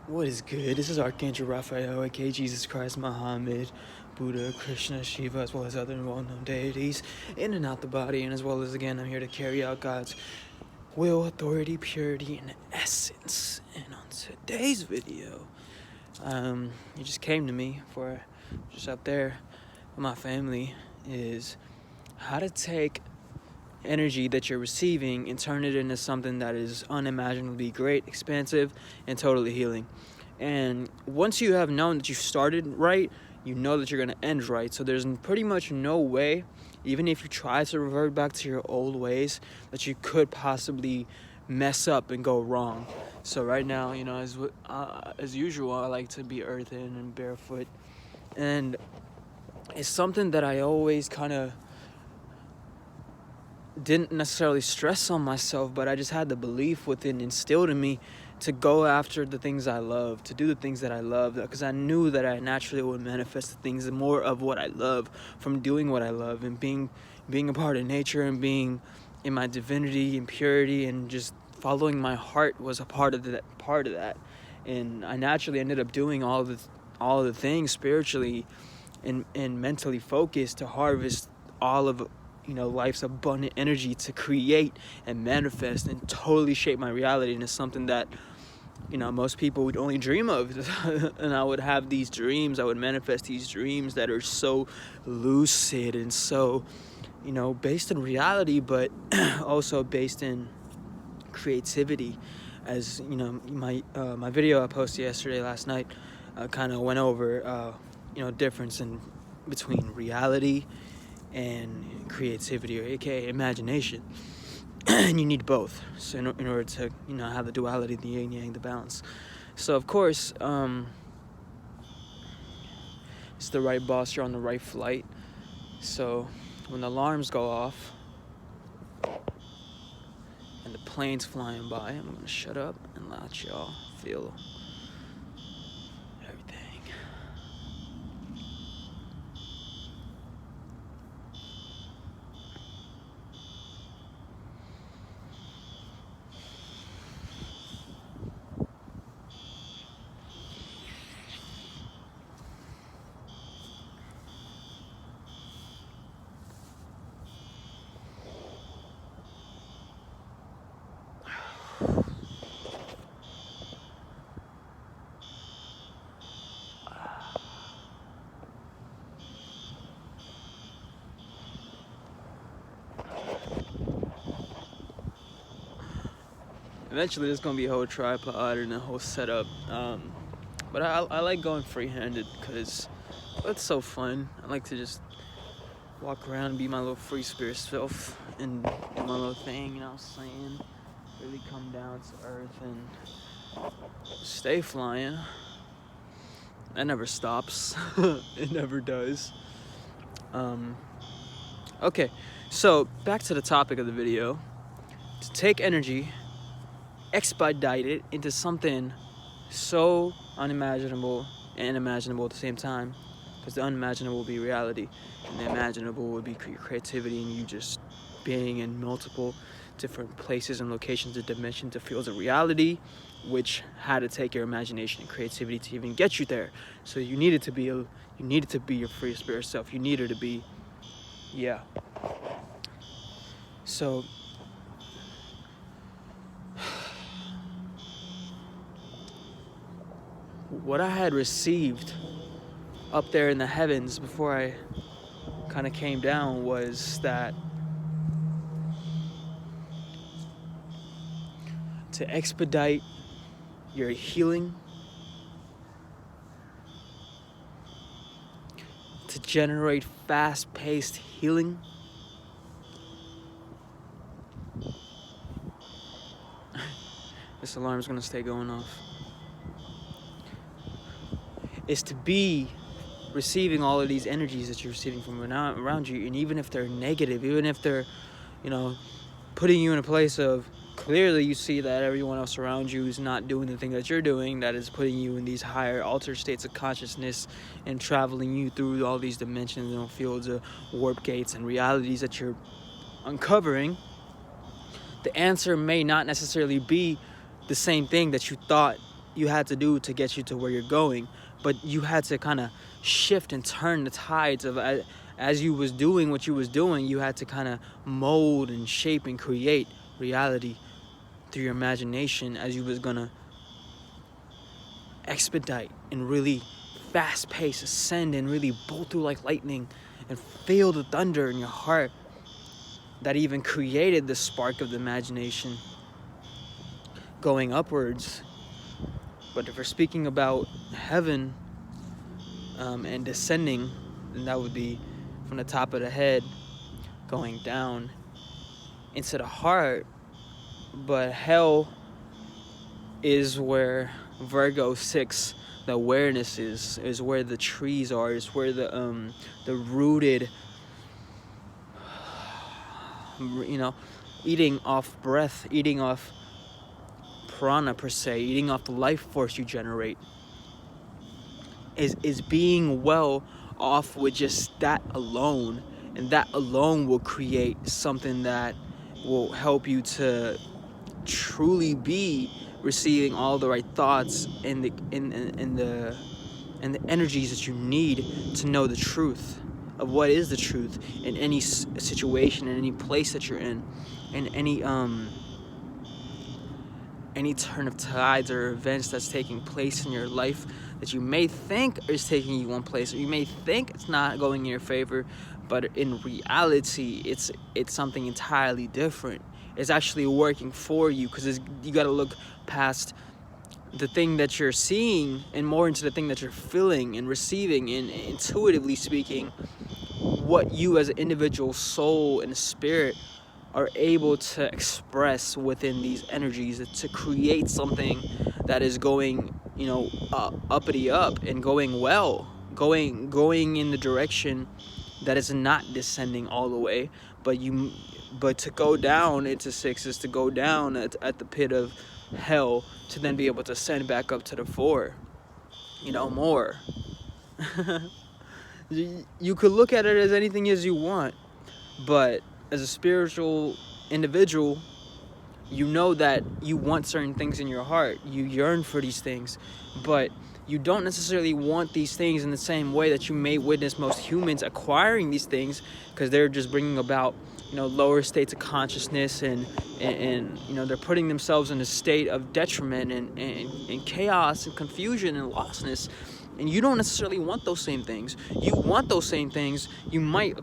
What is good? This is Archangel Raphael, aka Jesus Christ, Muhammad, Buddha, Krishna, Shiva, as well as other well-known deities in and out the body, and as well as, again, I'm here to carry out God's will, authority, purity, and essence. And on today's video, it just came to me for just up there with my family, is how to take energy that you're receiving and turn it into something that is unimaginably great, expansive, and totally healing. And once you have known that you started right, you know that you're going to end right. So there's pretty much no way, even if you try to revert back to your old ways, that you could possibly mess up and go wrong. So right now, as usual, I like to be earthen and barefoot. And it's something that I always kind of didn't necessarily stress on myself, but I just had the belief within instilled in me to go after the things I love, to do the things that I love, because I knew that I naturally would manifest the things, more of what I love from doing what I love and being a part of nature and being in my divinity and purity, and just following my heart was a part of that. And I naturally ended up doing all of the things spiritually and mentally focused to harvest all of life's abundant energy to create and manifest and totally shape my reality. And it's something that most people would only dream of. And I would have these dreams, I would manifest these dreams that are so lucid and so based in reality, but also based in creativity. As my video I posted last night kind of went over difference in between reality and creativity, or aka imagination. And you need both, so in order to have the duality, the yin yang, the balance. So of course, it's the right boss, you're on the right flight. So when the alarms go off and the plane's flying by, I'm gonna shut up and let y'all feel everything. Eventually there's gonna be a whole tripod and a whole setup, but I like going free-handed because it's so fun. I like to just walk around and be my little free spirit self and do my little thing, really come down to earth and stay flying. That never stops. It never does. Okay, so back to the topic of the video. To take energy, expedite it into something so unimaginable and imaginable at the same time, because the unimaginable will be reality and the imaginable would be creativity, and you just being in multiple different places and locations and dimensions of fields of reality, which had to take your imagination and creativity to even get you there. So you needed to be your free spirit self. You needed to be so what I had received up there in the heavens before I kind of came down was that to expedite your healing, to generate fast-paced healing, this alarm is going to stay going off, is to be receiving all of these energies that you're receiving from around you. And even if they're negative, even if they're putting you in a place of, clearly you see that everyone else around you is not doing the thing that you're doing, that is putting you in these higher altered states of consciousness and traveling you through all these dimensions and fields of warp gates and realities that you're uncovering, the answer may not necessarily be the same thing that you thought you had to do to get you to where you're going, but you had to kind of shift and turn the tides of, as you was doing what you was doing, you had to kind of mold and shape and create reality through your imagination, as you was gonna expedite and really fast pace ascend and really bolt through like lightning and feel the thunder in your heart that even created the spark of the imagination going upwards. But if we're speaking about heaven and descending, then that would be from the top of the head going down into the heart. But hell is where Virgo 6, the awareness is where the trees are, is where the rooted, eating off breath, eating off prana per se, eating off the life force you generate, is being well off with just that alone. And that alone will create something that will help you to truly be receiving all the right thoughts and the energies that you need to know the truth of what is the truth in any situation, in any place that you're in any turn of tides or events that's taking place in your life that you may think is taking you one place, or you may think it's not going in your favor, but in reality it's something entirely different. It's actually working for you, because you got to look past the thing that you're seeing and more into the thing that you're feeling and receiving, and intuitively speaking, what you as an individual soul and spirit are able to express within these energies to create something that is going, uppity up and going well, going in the direction that is not descending all the way, but to go down into 6 is to go down at the pit of hell, to then be able to ascend back up to the 4, more. You could look at it as anything as you want, but as a spiritual individual, you know that you want certain things in your heart. You yearn for these things, but you don't necessarily want these things in the same way that you may witness most humans acquiring these things, because they're just bringing about, lower states of consciousness, and they're putting themselves in a state of detriment and chaos and confusion and lostness. And you don't necessarily want those same things. You want those same things. You might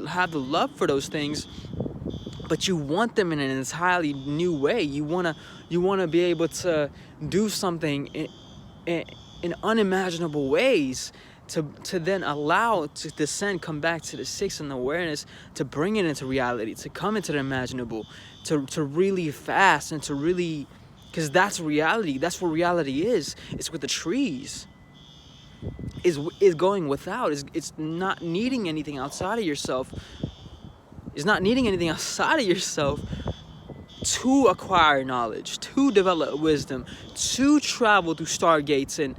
have the love for those things, but you want them in an entirely new way. You wanna be able to do something in unimaginable ways, to then allow to descend, come back to the 6 and the awareness, to bring it into reality, to come into the imaginable, to really fast, and to really, because that's reality. That's what reality is. It's with the trees. Is going without. It's not needing anything outside of yourself. It's not needing anything outside of yourself to acquire knowledge, to develop wisdom, to travel through stargates. And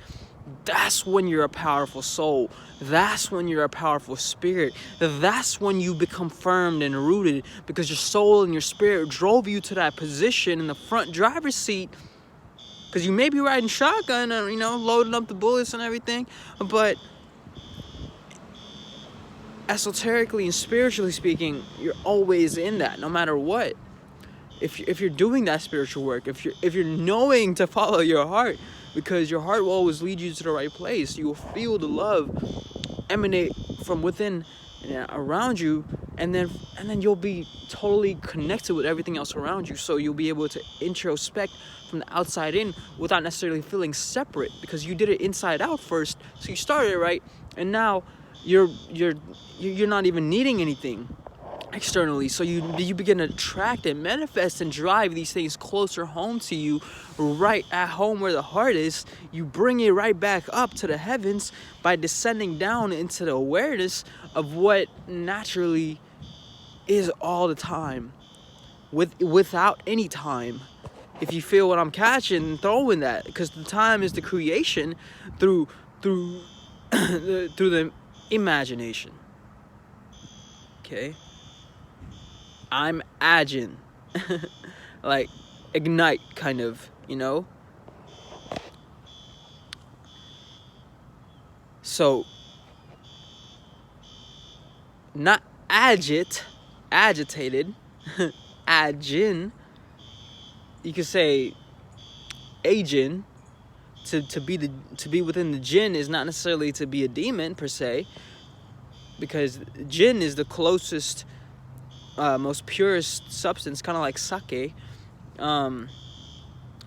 that's when you're a powerful soul. That's when you're a powerful spirit. That's when you become firm and rooted, because your soul and your spirit drove you to that position in the front driver's seat. Because you may be riding shotgun and, loading up the bullets and everything, but esoterically and spiritually speaking, you're always in that, no matter what. If you're doing that spiritual work, if you're knowing to follow your heart, because your heart will always lead you to the right place. You will feel the love emanate from within and around you, and then you'll be totally connected with everything else around you. So you'll be able to introspect from the outside in without necessarily feeling separate, because you did it inside out first. So you started right, and now you're not even needing anything externally. So you begin to attract and manifest and drive these things closer home to you, right at home where the heart is. You bring it right back up to the heavens by descending down into the awareness of what naturally is all the time, without any time. If you feel what I'm catching, throw in that, because the time is the creation through the imagination. Okay, I'm agin, like ignite, kind of, So, not agitated, agin. You could say agin. To be within the jinn is not necessarily to be a demon per se, because jinn is the closest, most purest substance, kind of like sake, of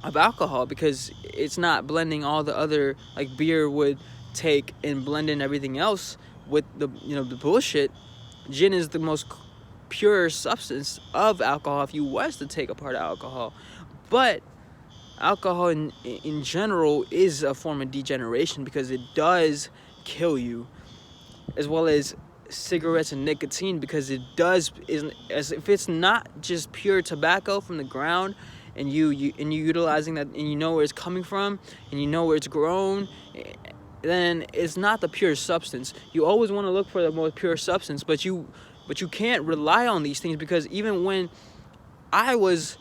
alcohol, because it's not blending all the other, like beer would take and blend in everything else with the the bullshit. Gin is the most pure substance of alcohol if you was to take apart alcohol. But alcohol in general is a form of degeneration, because it does kill you, as well as cigarettes and nicotine, because it does, as if it's not just pure tobacco from the ground, and you utilizing that, and you know where it's coming from, and you know where it's grown, then it's not the pure substance. You always want to look for the most pure substance, but you can't rely on these things, because even when I was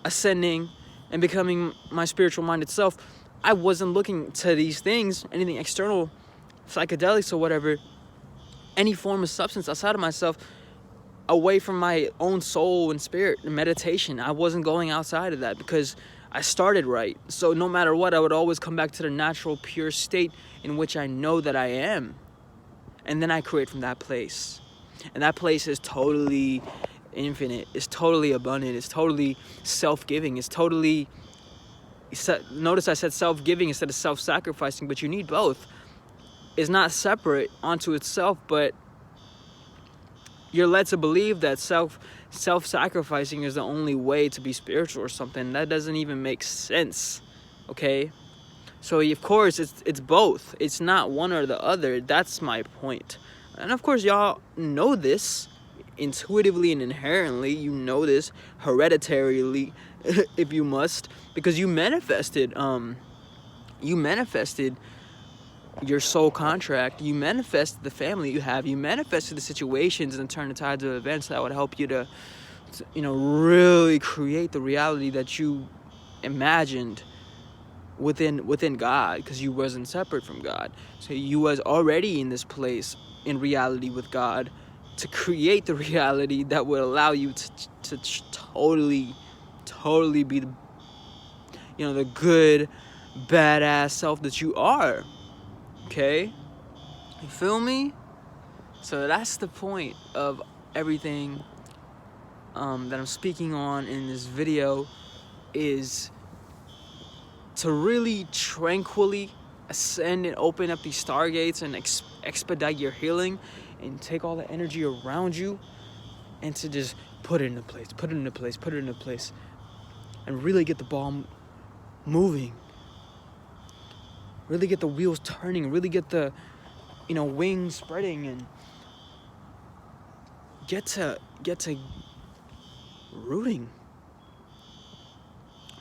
ascending and becoming my spiritual minded self, I wasn't looking to these things, anything external, psychedelics or whatever, any form of substance outside of myself, away from my own soul and spirit and meditation. I wasn't going outside of that, because I started right. So no matter what, I would always come back to the natural, pure state in which I know that I am. And then I create from that place. And that place is totally infinite. It's totally abundant. It's totally self-giving. It's totally... Notice I said self-giving instead of self-sacrificing, but you need both. It's not separate onto itself, but you're led to believe that self-sacrificing is the only way to be spiritual or something. That doesn't even make sense, okay? So, of course, it's both. It's not one or the other. That's my point. And, of course, y'all know this intuitively and inherently. You know this hereditarily, if you must, because you manifested your soul contract. You manifested the family you have. You manifested the situations and turn the tides of events that would help you to really create the reality that you imagined within God, because you wasn't separate from God. So you was already in this place in reality with God to create the reality that would allow you to totally be the good, badass self that you are. Okay? You feel me? So that's the point of everything that I'm speaking on in this video, is to really tranquilly ascend and open up these stargates and expedite your healing, and take all the energy around you and to just put it into place, and really get the ball moving, really get the wheels turning, really get the wings spreading, and get to rooting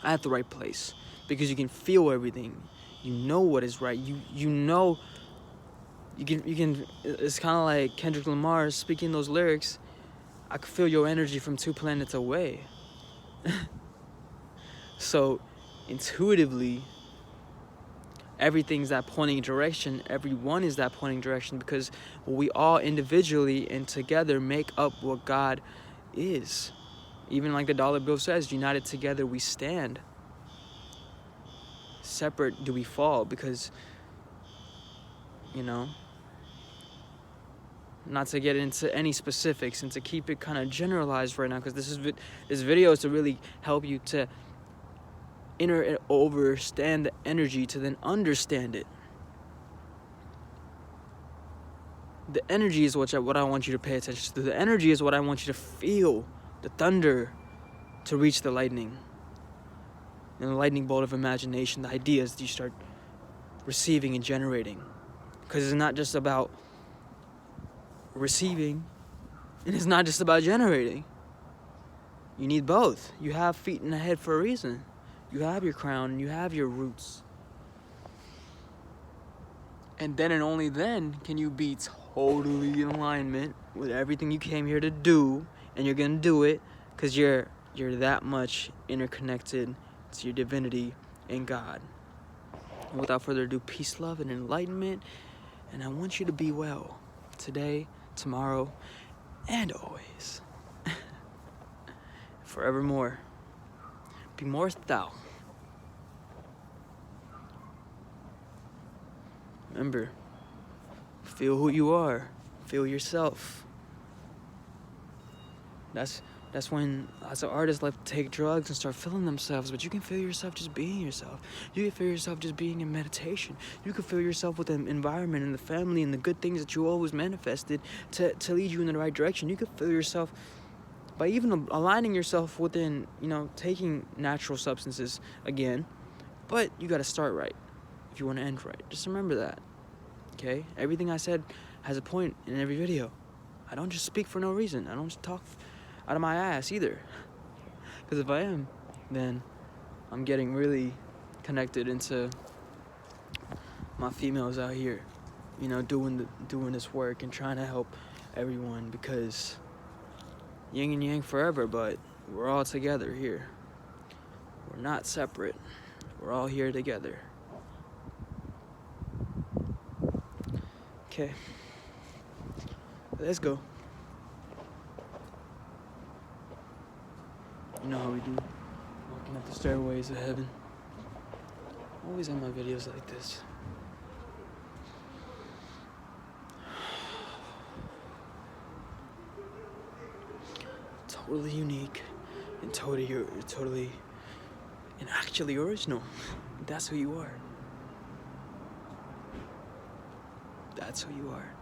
at the right place, because you can feel everything. You know what is right. You know you can it's kind of like Kendrick Lamar speaking those lyrics. I can feel your energy from 2 planets away. So intuitively, everything's that pointing direction. Everyone is that pointing direction, because we all individually and together make up what God is. Even like the dollar bill says, united together we stand. Separate do we fall, because, not to get into any specifics and to keep it kind of generalized right now, because this video is to really help you to overstand the energy, to then understand it. The energy is what I want you to pay attention to. The energy is what I want you to feel. The thunder to reach the lightning. And the lightning bolt of imagination, the ideas that you start receiving and generating. Because it's not just about receiving, and it's not just about generating. You need both. You have feet in the head for a reason. You have your crown, and you have your roots. And then and only then can you be totally in alignment with everything you came here to do, and you're gonna do it because you're that much interconnected to your divinity in God. And without further ado, peace, love, and enlightenment. And I want you to be well today, tomorrow, and always. Forevermore. Be more thou. Remember, feel who you are. Feel yourself. That's when, as an artist, like take drugs and start feeling themselves. But you can feel yourself just being yourself. You can feel yourself just being in meditation. You can feel yourself with the environment and the family and the good things that you always manifested to lead you in the right direction. You can feel yourself by even aligning yourself within, taking natural substances again. But you got to start right if you want to end right. Just remember that. Okay? Everything I said has a point in every video. I don't just speak for no reason. I don't just talk out of my ass either. Because if I am, then I'm getting really connected into my females out here, doing this work and trying to help everyone, because yin and yang forever, but we're all together here. We're not separate. We're all here together. Okay. Let's go. You know how we do. Walking up the stairways of heaven. Always in my videos like this. Totally unique and totally and actually original. That's who you are. That's who you are.